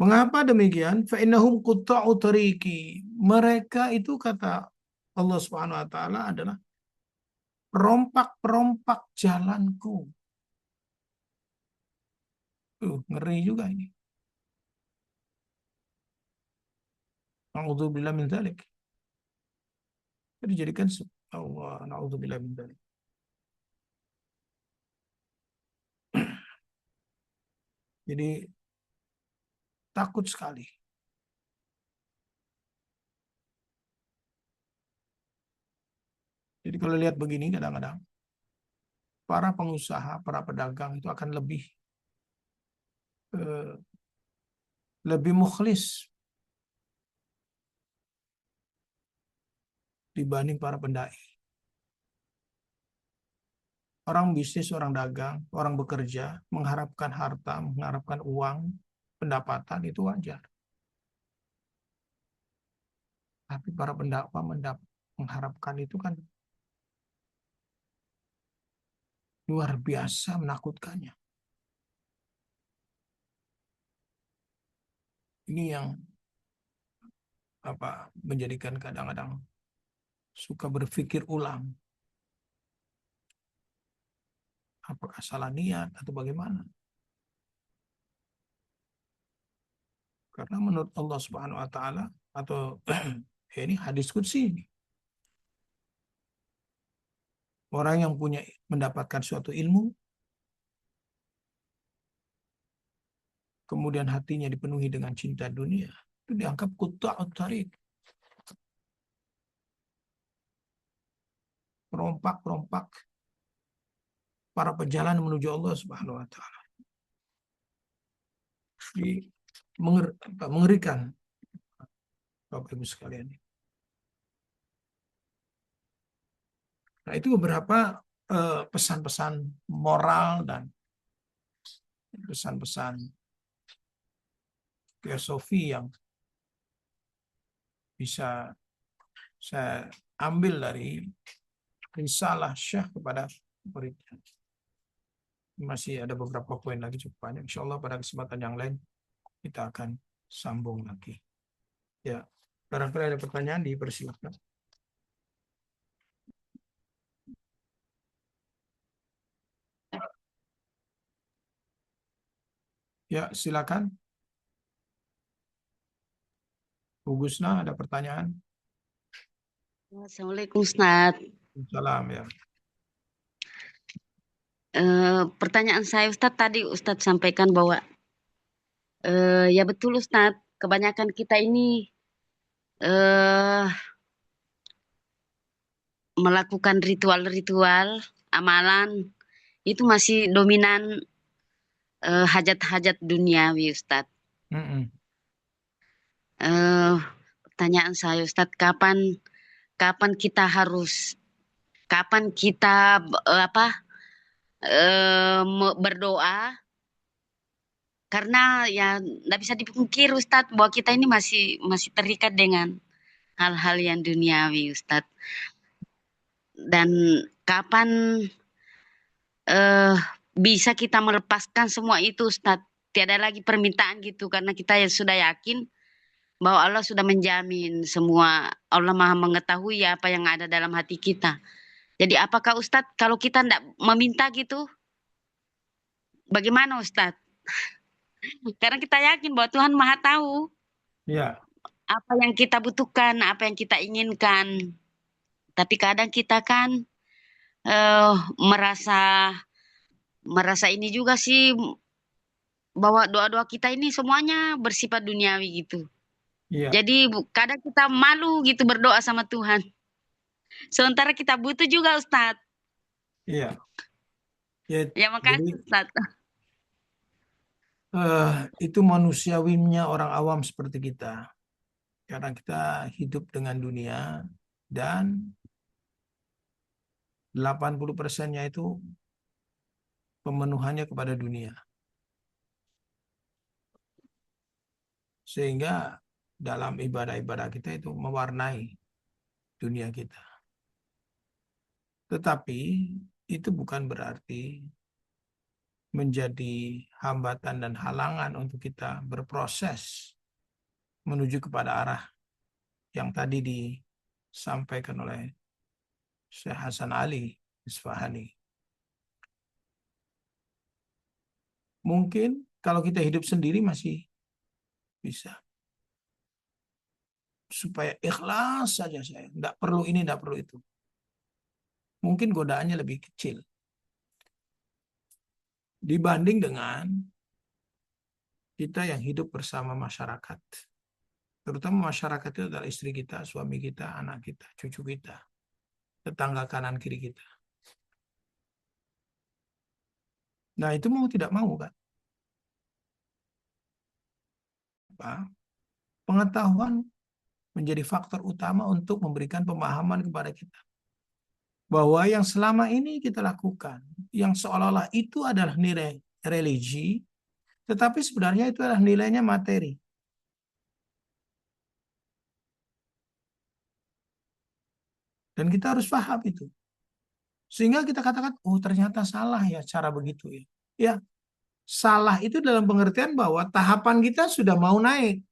S1: Mengapa demikian? Fa'innahum qutta'u tariqi. Mereka itu, kata Allah Subhanahu wa taala, adalah perompak-perompak jalanku. Ngeri juga ini. Na'udzubillah min dzalik. Jadi jadikan Allah, na'udzubillah min dzalik. Jadi takut sekali. Jadi kalau lihat begini kadang-kadang para pengusaha, para pedagang itu akan eh, lebih mukhlis dibanding para pendai. Orang bisnis, orang dagang, orang bekerja, mengharapkan harta, mengharapkan uang, pendapatan itu wajar. Tapi para pendakwah mengharapkan itu kan luar biasa menakutkannya. Ini yang menjadikan kadang-kadang suka berpikir ulang. Apakah salah niat atau bagaimana? Karena menurut Allah Subhanahu wa taala, atau ini hadis qudsi ini. Orang yang mendapatkan suatu ilmu, kemudian hatinya dipenuhi dengan cinta dunia, itu dianggap qutta'ut tariq. Perompak-perompak para pejalan menuju Allah Subhanahu wa taala. Mengerikan, Bapak Ibu sekalian. Nah, itu beberapa pesan-pesan moral dan pesan-pesan filosofi yang bisa saya ambil dari risalah Syekh kepada muridnya. Masih ada beberapa poin lagi cukup banyak. Insya Allah pada kesempatan yang lain kita akan sambung lagi. Ya, barangkali ada pertanyaan, dipersilakan. Ya, silakan. Bu Gusna, ada pertanyaan?
S3: Assalamualaikum Ustaz.
S1: Salam ya.
S3: Pertanyaan saya Ustaz, tadi Ustaz sampaikan bahwa ya betul Ustaz, kebanyakan kita ini melakukan ritual-ritual, amalan, itu masih dominan hajat-hajat duniawi Ustaz. Pertanyaan saya Ustaz, kapan kita berdoa, karena ya tidak bisa dipungkiri Ustadz bahwa kita ini masih terikat dengan hal-hal yang duniawi Ustadz. Dan kapan bisa kita melepaskan semua itu Ustadz? Tiada lagi permintaan gitu, karena kita ya sudah yakin bahwa Allah sudah menjamin semua. Allah Maha mengetahui apa yang ada dalam hati kita. Jadi apakah Ustadz kalau kita tidak meminta gitu, bagaimana Ustadz? Karena kita yakin bahwa Tuhan Maha tahu
S1: Ya,
S3: apa yang kita butuhkan, apa yang kita inginkan. Tapi kadang kita kan eh, merasa merasa ini juga sih bahwa doa-doa kita ini semuanya bersifat duniawi gitu.
S1: iya,
S3: Jadi kadang kita malu gitu berdoa sama Tuhan. Sementara kita butuh juga Ustadz.
S1: iya. Ya,
S3: Ya
S1: jadi
S3: makasih Ustadz.
S1: itu manusiawinya orang awam seperti kita. Karena kita hidup dengan dunia dan 80%-nya itu pemenuhannya kepada dunia. Sehingga dalam ibadah-ibadah kita itu mewarnai dunia kita. Tetapi itu bukan berarti menjadi hambatan dan halangan untuk kita berproses menuju kepada arah yang tadi disampaikan oleh Syekh Hasan Ali Isfahani. Mungkin kalau kita hidup sendiri masih bisa. Supaya ikhlas saja saya. Tidak perlu ini, tidak perlu itu. Mungkin godaannya lebih kecil. Dibanding dengan kita yang hidup bersama masyarakat. Terutama masyarakat itu adalah istri kita, suami kita, anak kita, cucu kita, tetangga kanan kiri kita. Nah itu mau tidak mau kan. Pengetahuan menjadi faktor utama untuk memberikan pemahaman kepada kita. Bahwa yang selama ini kita lakukan, yang seolah-olah itu adalah nilai religi, tetapi sebenarnya itu adalah nilainya materi. Dan kita harus paham itu. Sehingga kita katakan, oh ternyata salah ya cara begitu ya. Ya, salah itu dalam pengertian bahwa tahapan kita sudah mau naik.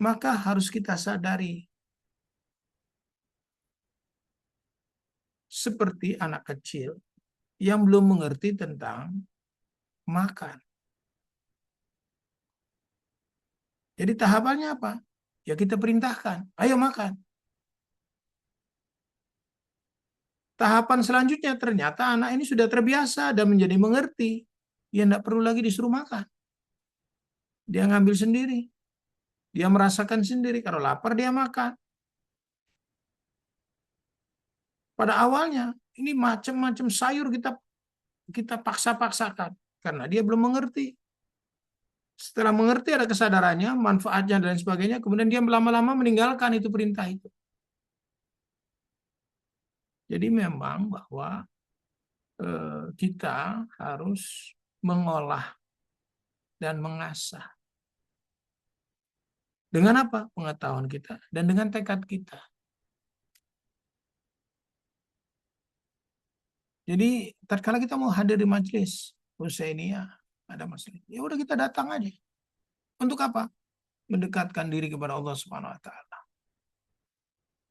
S1: Maka harus kita sadari. Seperti anak kecil yang belum mengerti tentang makan. Jadi tahapannya apa? Ya kita perintahkan, ayo makan. Tahapan selanjutnya ternyata anak ini sudah terbiasa dan menjadi mengerti. Dia tidak perlu lagi disuruh makan. Dia ngambil sendiri. Dia merasakan sendiri. Kalau lapar dia makan. Pada awalnya ini macam-macam sayur kita paksa-paksakan karena dia belum mengerti. Setelah mengerti ada kesadarannya, manfaatnya dan sebagainya, kemudian dia lama-lama meninggalkan itu perintah itu. Jadi memang bahwa kita harus mengolah dan mengasah. Dengan apa? Pengetahuan kita dan dengan tekad kita. Jadi tatkala kita mau hadir di majelis Husainiyah, ada masalah. Ya udah kita datang aja. Untuk apa? Mendekatkan diri kepada Allah Subhanahu wa taala.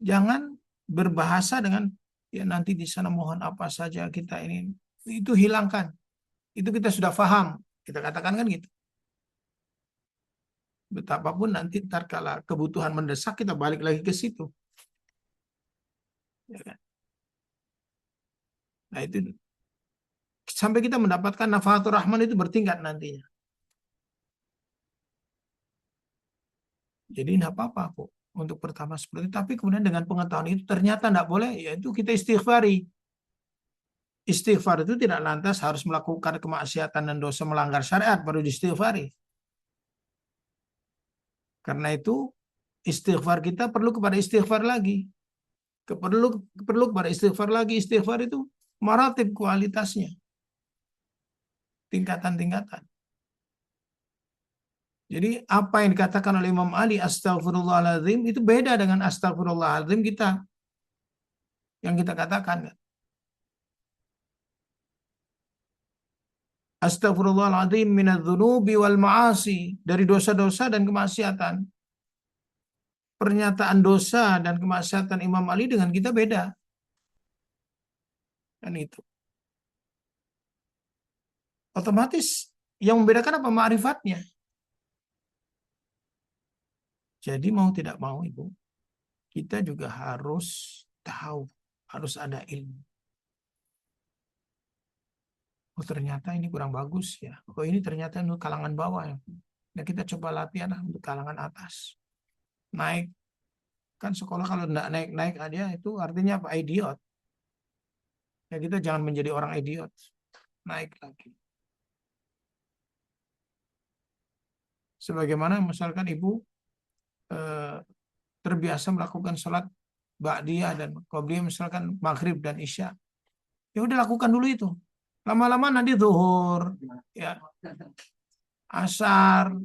S1: Jangan berbahasa dengan ya nanti di sana mohon apa saja kita ini. Itu hilangkan. Itu kita sudah paham. Kita katakan kan gitu. Betapapun nanti tatkala kebutuhan mendesak kita balik lagi ke situ. Ya kan? Nah itu sampai kita mendapatkan nafahatur rahman itu bertingkat nantinya. Jadi tidak apa-apa kok untuk pertama seperti itu. Tapi kemudian dengan pengetahuan itu ternyata tidak boleh, yaitu kita istighfari. Istighfar itu tidak lantas harus melakukan kemaksiatan dan dosa melanggar syariat baru diistighfari. Karena itu istighfar kita perlu kepada istighfar lagi. Perlu kepada istighfar lagi. Istighfar itu maratib kualitasnya. Tingkatan-tingkatan. Jadi apa yang dikatakan oleh Imam Ali astaghfirullahaladzim itu beda dengan astaghfirullahaladzim kita. Yang kita katakan. Astaghfirullahaladzim minadzunubi wal ma'asi. Dari dosa-dosa dan kemaksiatan. Pernyataan dosa dan kemaksiatan Imam Ali dengan kita beda. Kan itu. Otomatis yang membedakan apa? Ma'rifatnya. Jadi mau tidak mau Ibu, kita juga harus tahu, harus ada ilmu. Oh ternyata ini kurang bagus ya. Oh ini ternyata untuk kalangan bawah ya. Nah kita coba latihan lah untuk kalangan atas. Naik. Kan sekolah kalau enggak naik-naik aja itu artinya apa? Idiot. Ya kita jangan menjadi orang idiot. Naik lagi. Sebagaimana misalkan Ibu terbiasa melakukan sholat ba'diyah dan qobliyah misalkan maghrib dan isya. Ya udah lakukan dulu itu. Lama-lama nanti zuhur, ya, asar,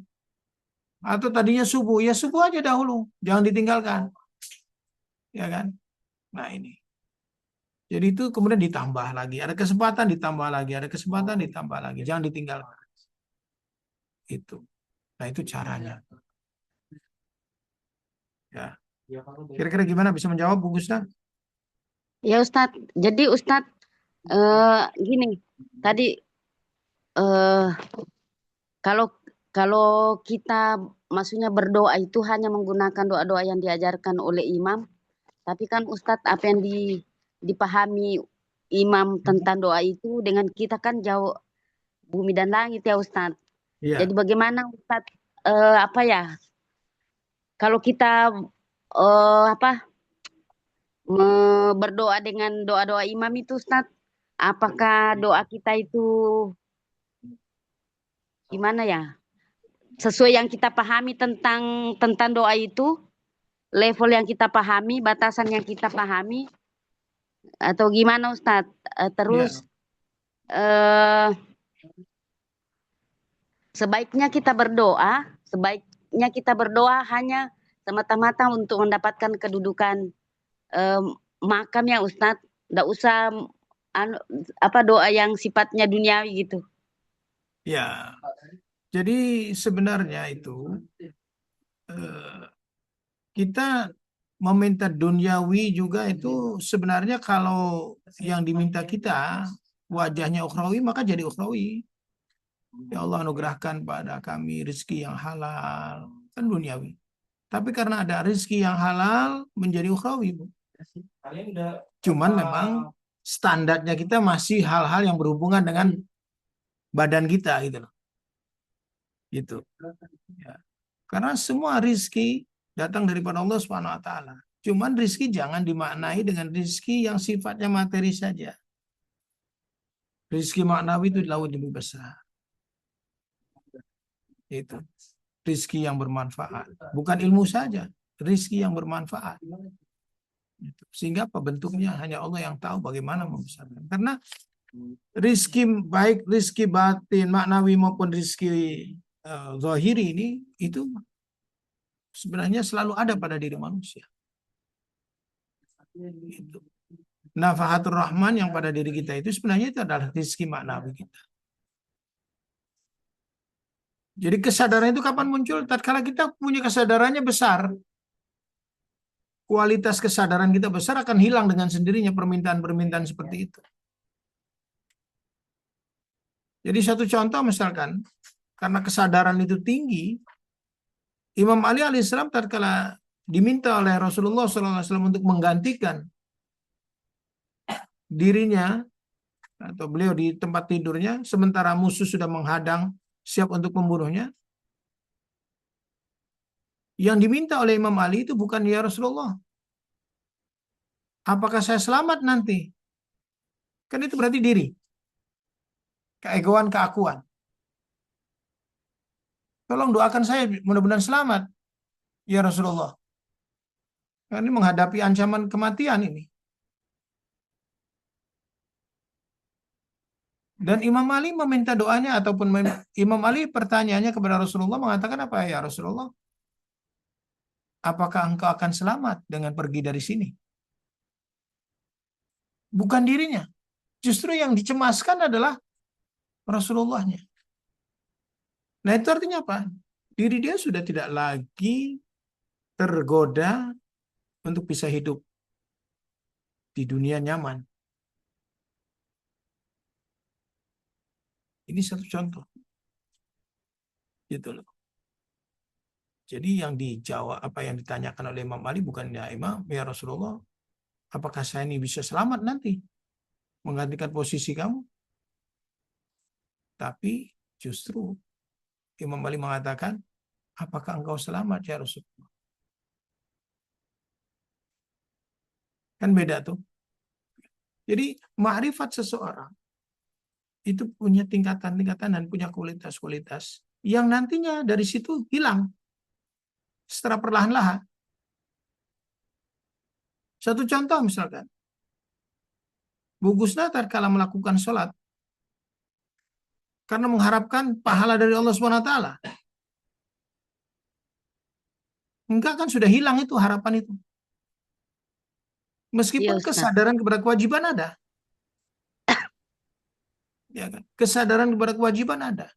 S1: atau tadinya subuh, ya subuh aja dahulu, jangan ditinggalkan, ya kan? Nah ini, jadi itu kemudian ditambah lagi, ada kesempatan ditambah lagi, ada kesempatan ditambah lagi, jangan ditinggalkan. Itu, nah itu caranya. Ya, kira-kira gimana bisa menjawab Bu Gusna?
S3: Ya Ustadz, jadi Ustadz gini, tadi kalau kalau kita maksudnya berdoa itu hanya menggunakan doa-doa yang diajarkan oleh imam, tapi kan Ustadz apa yang dipahami imam tentang doa itu dengan kita kan jauh bumi dan langit ya Ustadz.
S1: Iya.
S3: Jadi bagaimana Ustadz apa ya? Kalau kita berdoa dengan doa-doa imam itu Ustadz, apakah doa kita itu gimana ya? Sesuai yang kita pahami tentang doa itu, level yang kita pahami, batasan yang kita pahami, atau gimana Ustadz? Terus sebaiknya kita berdoa hanya semata-mata untuk mendapatkan kedudukan makam ya Ustadz, nggak usah doa yang sifatnya duniawi gitu.
S1: Ya, jadi sebenarnya itu kita meminta duniawi juga itu sebenarnya kalau yang diminta kita wajahnya ukhrawi maka jadi ukhrawi. Ya Allah anugerahkan pada kami rezeki yang halal, kan duniawi. Tapi karena ada rezeki yang halal menjadi ukhrawi, Bu. Cuman memang standarnya kita masih hal-hal yang berhubungan dengan badan kita gitu loh. Gitu. Ya. Karena semua rezeki datang daripada Allah Subhanahu wa taala. Cuman rezeki jangan dimaknai dengan rezeki yang sifatnya materi saja. Rezeki maknawi itu jauh lebih besar. Itu rizki yang bermanfaat, bukan ilmu saja, rizki yang bermanfaat. Sehingga apa bentuknya hanya Allah yang tahu bagaimana membesarkan. Karena rizki baik rizki batin, maknawi maupun rizki zahiri ini itu sebenarnya selalu ada pada diri manusia. Itu. Nafahatur Rahman yang pada diri kita itu sebenarnya itu adalah rizki maknawi kita. Jadi kesadaran itu kapan muncul? Tatkala kita punya kesadarannya besar. Kualitas kesadaran kita besar akan hilang dengan sendirinya permintaan-permintaan seperti itu. Jadi satu contoh misalkan, karena kesadaran itu tinggi, Imam Ali alaihissalam tatkala diminta oleh Rasulullah SAW untuk menggantikan dirinya atau beliau di tempat tidurnya, sementara musuh sudah menghadang siap untuk membunuhnya, yang diminta oleh Imam Ali itu bukan ya Rasulullah, apakah saya selamat nanti? Kan itu berarti diri. Keegoan, keakuan. Tolong doakan saya mudah-mudahan selamat. Ya Rasulullah. Karena ini menghadapi ancaman kematian ini. Dan Imam Ali meminta doanya ataupun Imam Ali pertanyaannya kepada Rasulullah mengatakan apa ya Rasulullah? Apakah engkau akan selamat dengan pergi dari sini? Bukan dirinya. Justru yang dicemaskan adalah Rasulullahnya. Nah itu artinya apa? Diri dia sudah tidak lagi tergoda untuk bisa hidup di dunia nyaman. Ini satu contoh. Gitu loh. Jadi yang dijawab, apa yang ditanyakan oleh Imam Ali bukan, ya Imam, ya Rasulullah, apakah saya ini bisa selamat nanti menggantikan posisi kamu? Tapi justru Imam Ali mengatakan, apakah engkau selamat ya Rasulullah? Kan beda tuh. Jadi ma'rifat seseorang itu punya tingkatan-tingkatan dan punya kualitas-kualitas yang nantinya dari situ hilang secara perlahan-lahan. Satu contoh misalkan, Bu Gusna tatkala melakukan sholat karena mengharapkan pahala dari Allah SWT. Enggak, kan sudah hilang itu harapan itu.
S3: Iya,
S1: Meskipun
S3: Ustaz.
S1: kesadaran kepada kewajiban ada. Ya kan? Kesadaran kepada kewajiban ada.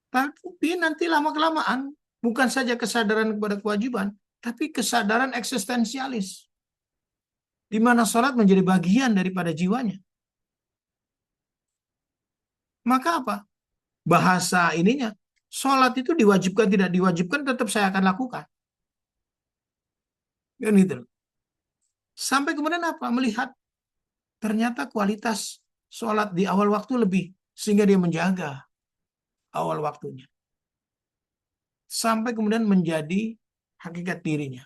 S1: Tapi nanti lama-kelamaan, bukan saja kesadaran kepada kewajiban, tapi kesadaran eksistensialis. Di mana sholat menjadi bagian daripada jiwanya. Maka apa? Bahasa ininya, sholat itu diwajibkan, tidak diwajibkan, tetap saya akan lakukan. Kan gitu. Sampai kemudian apa? Melihat ternyata kualitas sholat di awal waktu lebih, sehingga dia menjaga awal waktunya. Sampai kemudian menjadi hakikat dirinya.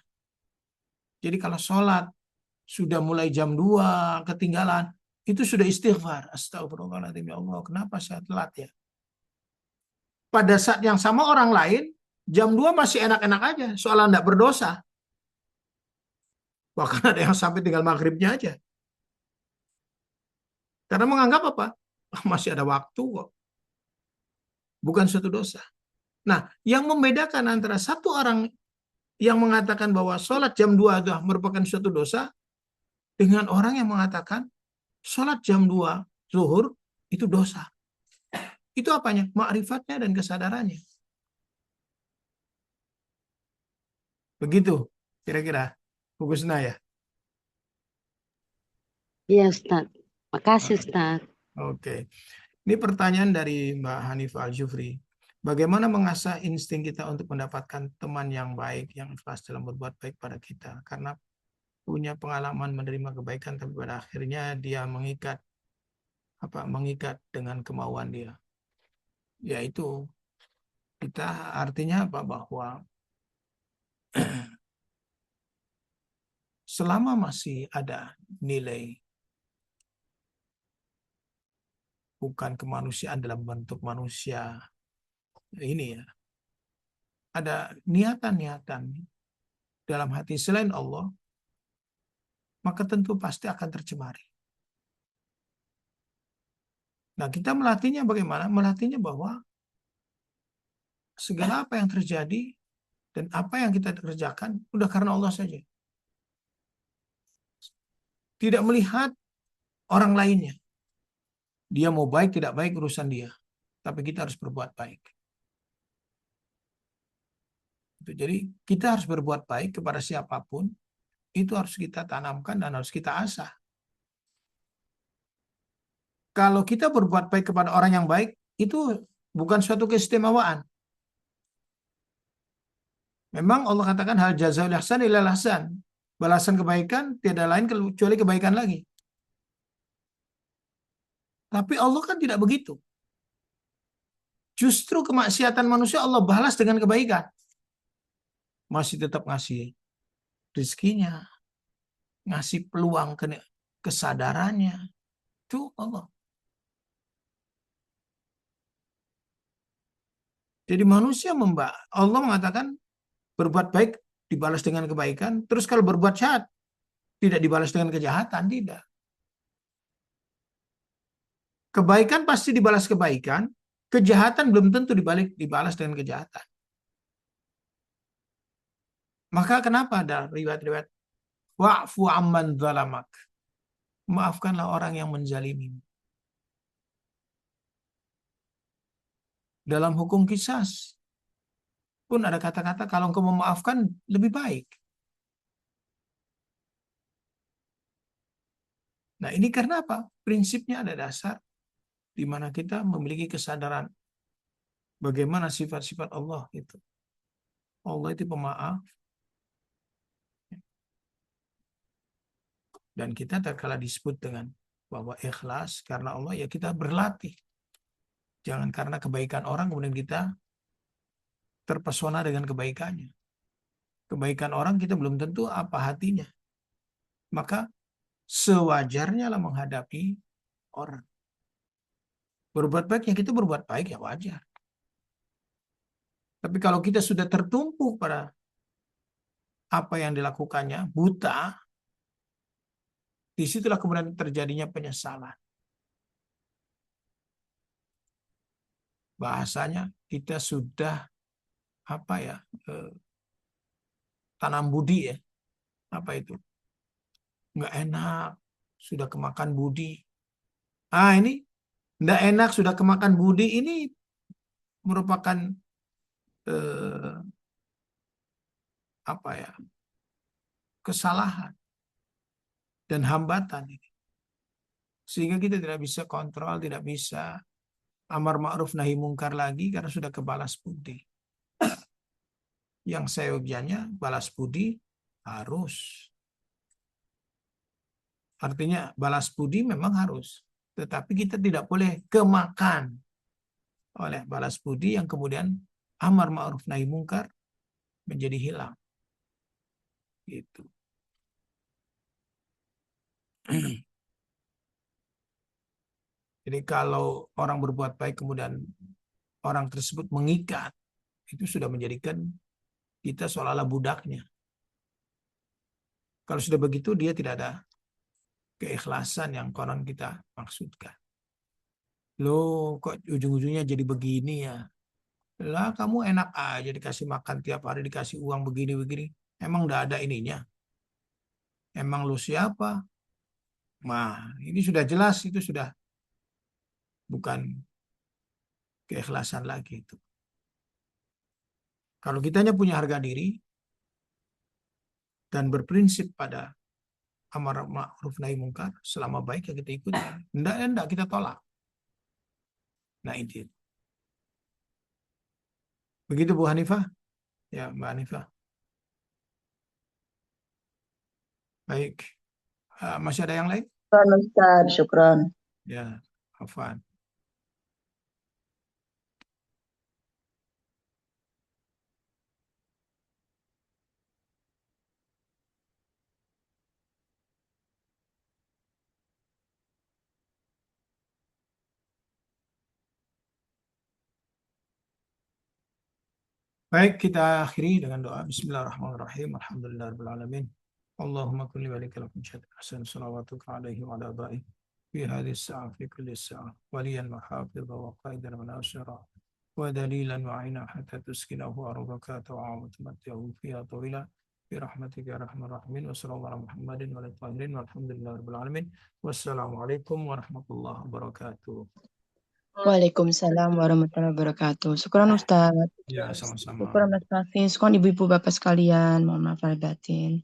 S1: Jadi kalau sholat sudah mulai jam 2 ketinggalan, itu sudah istighfar. Astagfirullahaladzim, ya Allah, kenapa saya telat ya? Pada saat yang sama orang lain, jam 2 masih enak-enak aja, soalnya tidak berdosa. Bahkan ada yang sampai tinggal maghribnya aja. Karena menganggap apa? Masih ada waktu kok. Bukan suatu dosa. Nah, yang membedakan antara satu orang yang mengatakan bahwa sholat jam 2 itu merupakan suatu dosa, dengan orang yang mengatakan sholat jam 2 zuhur itu dosa. Itu apanya? Ma'rifatnya dan kesadarannya. Begitu, kira-kira. Bagusnya ya.
S3: Iya, Ustaz. Makasih, Ustaz.
S1: Oke. Ini pertanyaan dari Mbak Hanifah Al-Jufri. Bagaimana mengasah insting kita untuk mendapatkan teman yang baik, yang ikhlas dalam berbuat baik pada kita? Karena punya pengalaman menerima kebaikan, tapi pada akhirnya dia mengikat dengan kemauan dia. Yaitu kita artinya apa? Bahwa selama masih ada nilai bukan kemanusiaan dalam bentuk manusia ini ya, ada niatan-niatan dalam hati selain Allah, maka tentu pasti akan tercemari. Nah, kita melatihnya bagaimana? Melatihnya bahwa segala apa yang terjadi dan apa yang kita kerjakan udah karena Allah saja. Tidak melihat orang lainnya. Dia mau baik tidak baik urusan dia. Tapi kita harus berbuat baik. Jadi kita harus berbuat baik kepada siapapun. Itu harus kita tanamkan dan harus kita asah. Kalau kita berbuat baik kepada orang yang baik, itu bukan suatu keistimewaan. Memang Allah katakan hal jazaul ihsan illa ihsan. Balasan kebaikan tiada lain kecuali kebaikan lagi. Tapi Allah kan tidak begitu. Justru kemaksiatan manusia Allah balas dengan kebaikan. Masih tetap ngasih rezekinya, ngasih peluang kesadarannya. Itu Allah. Jadi manusia Allah mengatakan berbuat baik dibalas dengan kebaikan, terus kalau berbuat jahat tidak dibalas dengan kejahatan, tidak. Kebaikan pasti dibalas kebaikan, kejahatan belum tentu dibalas dengan kejahatan. Maka kenapa ada riwayat-riwayat wa'fu amman zalamak. Maafkanlah orang yang menzalimi. Dalam hukum qisas pun ada kata-kata kalau engkau memaafkan lebih baik. Nah, ini karena apa? Prinsipnya ada dasar di mana kita memiliki kesadaran bagaimana sifat-sifat Allah itu. Allah itu pemaaf, dan kita terkala disebut dengan bahwa ikhlas karena Allah, ya kita berlatih. Jangan karena kebaikan orang kemudian kita terpesona dengan kebaikannya. Kebaikan orang kita belum tentu apa hatinya. Maka sewajarnya lah menghadapi orang. Berbuat baik, ya kita berbuat baik, ya wajar. Tapi kalau kita sudah tertumpu pada apa yang dilakukannya, buta, disitulah kemudian terjadinya penyesalan. Bahasanya kita sudah tanam budi, ya. Apa itu? Nggak enak, sudah kemakan budi. Ini nggak enak, sudah kemakan budi, ini merupakan kesalahan dan hambatan ini. Sehingga kita tidak bisa kontrol, tidak bisa amar ma'ruf nahi mungkar lagi karena sudah kebalas budi. Yang seyogianya balas budi harus. Artinya balas budi memang harus, tetapi kita tidak boleh kemakan oleh balas budi yang kemudian amar ma'ruf nahi mungkar menjadi hilang. Gitu. Jadi kalau orang berbuat baik kemudian orang tersebut mengikat, itu sudah menjadikan kita seolah-olah budaknya. Kalau sudah begitu, dia tidak ada keikhlasan yang konon kita maksudkan. Loh, kok ujung-ujungnya jadi begini ya? Lah, kamu enak aja dikasih makan tiap hari, dikasih uang begini-begini. Emang udah ada ininya? Emang lu siapa? Nah, ini sudah jelas, itu sudah bukan keikhlasan lagi itu. Kalau kita hanya punya harga diri dan berprinsip pada amar ma'ruf nahi mungkar, selama baik ya kita ikuti. Enggak kita tolak. Nah, itu. Begitu Bu Hanifah? Ya, Mbak Hanifah. Baik. Masih ada yang lain?
S2: Syukran Ustaz, syukran.
S1: Ya, Afwan. Baik, kita akhiri dengan doa. Bismillahirrahmanirrahim. Alhamdulillahirrahmanirrahim. Allahumma kulli walikal hujjat hasan salawatuka alaihi wa ala ba'i fi hadis sa'a fi kulli sa'a waliyan wa hafidha wa qaidan wa nasira wa dalilan wa aina hatta tuskinahu ardaka wa tumatti'u fiha tawila bi rahmatika ya arhamar rahimin wa sallallahu ala Muhammadin wa ala tahirin walhamdulillahirabbil alamin. Wassalamualaikum warahmatullahi wabarakatuh.
S2: Waalaikumsalam warahmatullahi wabarakatuh. Syukran Ustaz.
S1: Ya, sama-sama.
S2: Syukran Mas Raffi. Syukran ibu-ibu bapak sekalian. Mohon maaf lahir batin.